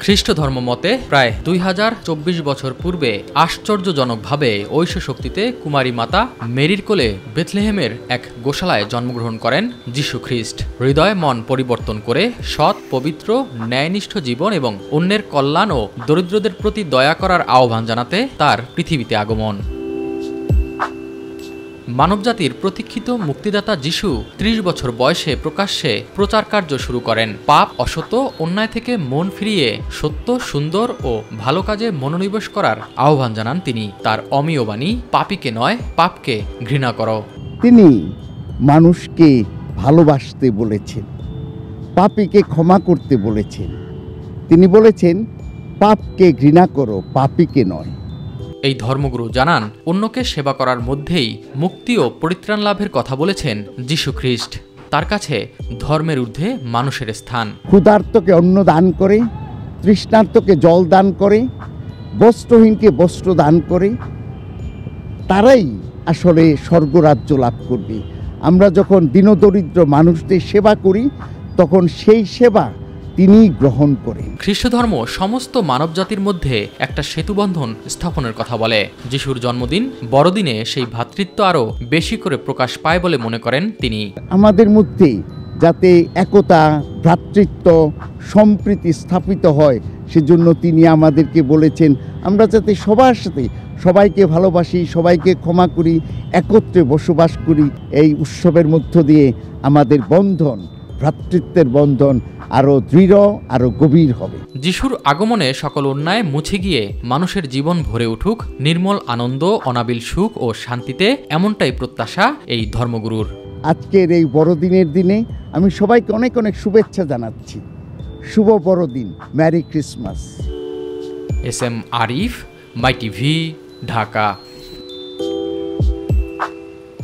খ্রিস্ট ধর্ম মতে প্রায় 2024 বছর পূর্বে আশ্চর্যজনকভাবে ঐশ্ব শক্তিতে কুমারী মাতা মেরির কোলে বেথলেহেমের এক গোশালায় জন্মগ্রহণ করেন যিশু খ্রিস্ট। হৃদয় মন পরিবর্তন করে সৎ, পবিত্র, ন্যায়নিষ্ঠ জীবন এবং অন্যের কল্যাণ ও দরিদ্রদের প্রতি দয়া করার আহ্বান জানাতে তার পৃথিবীতে আগমন। মানবজাতির প্রতীক্ষিত মুক্তিদাতা যিশু 30 বছর বয়সে প্রকাশ্যে প্রচার কার্য শুরু করেন। পাপ, অসত্য, অন্যায় থেকে মন ফিরিয়ে সত্য, সুন্দর ও ভালো কাজে মনোনিবেশ করার আহ্বান জানান তিনি। তার অমীয় বাণী, পাপীকে নয়, পাপকে ঘৃণা করো। তিনি মানুষকে ভালোবাসতে বলেছেন, পাপীকে ক্ষমা করতে বলেছেন। তিনি বলেছেন, পাপকে ঘৃণা করো, পাপীকে নয়। এই ধর্মগুরু জানান, অন্যকে সেবা করার মধ্যেই মুক্তি ও পরিত্রাণ লাভের কথা বলেছেন যিশু খ্রিস্ট। তার কাছে ধর্মের ঊর্ধ্বে মানুষের স্থান। ক্ষুধার্তকে অন্ন দান করে, তৃষ্ণার্তকে জল দান করে, বস্ত্রহীনকে বস্ত্র দান করে, তারাই আসলে স্বর্গরাজ্য লাভ করবে। আমরা যখন দীনদরিদ্র মানুষদের সেবা করি, তখন সেই সেবা তিনি গ্রহণ করেন। খ্রিস্ট ধর্ম সমস্ত মানবজাতির মধ্যে একটা সেতুবন্ধন স্থাপনের কথা বলে। যিশুর জন্মদিন, বড়দিনে সেই ভ্রাতৃত্ব আরও বেশি করে প্রকাশ পায় বলে মনে করেন তিনি। আমাদের মধ্যে যাতে একতা, ভ্রাতৃত্ব, সম্প্রীতি স্থাপিত হয়, সেজন্য তিনি আমাদেরকে বলেছেন আমরা যাতে সবার সাথে সবাইকে ভালোবাসি, সবাইকে ক্ষমা করি, একত্রে বসবাস করি। এই উৎসবের মধ্য দিয়ে আমাদের বন্ধন, ভ্রাতৃত্বের বন্ধন আরো দৃঢ়, আরো গভীর হবে। যিশুর আগমনে সকল অন্যায় মুছে গিয়ে মানুষের জীবন ভরে উঠুক নির্মল আনন্দ, অনাবিল সুখ ও শান্তিতে, এমনটাই প্রত্যাশা এই ধর্মগুরুর। আজকের এই বড়দিনের দিনে আমি সবাইকে অনেক অনেক শুভেচ্ছা জানাচ্ছি। শুভ বড়দিন, merry Christmas. S M Arif, my TV, Dhaka.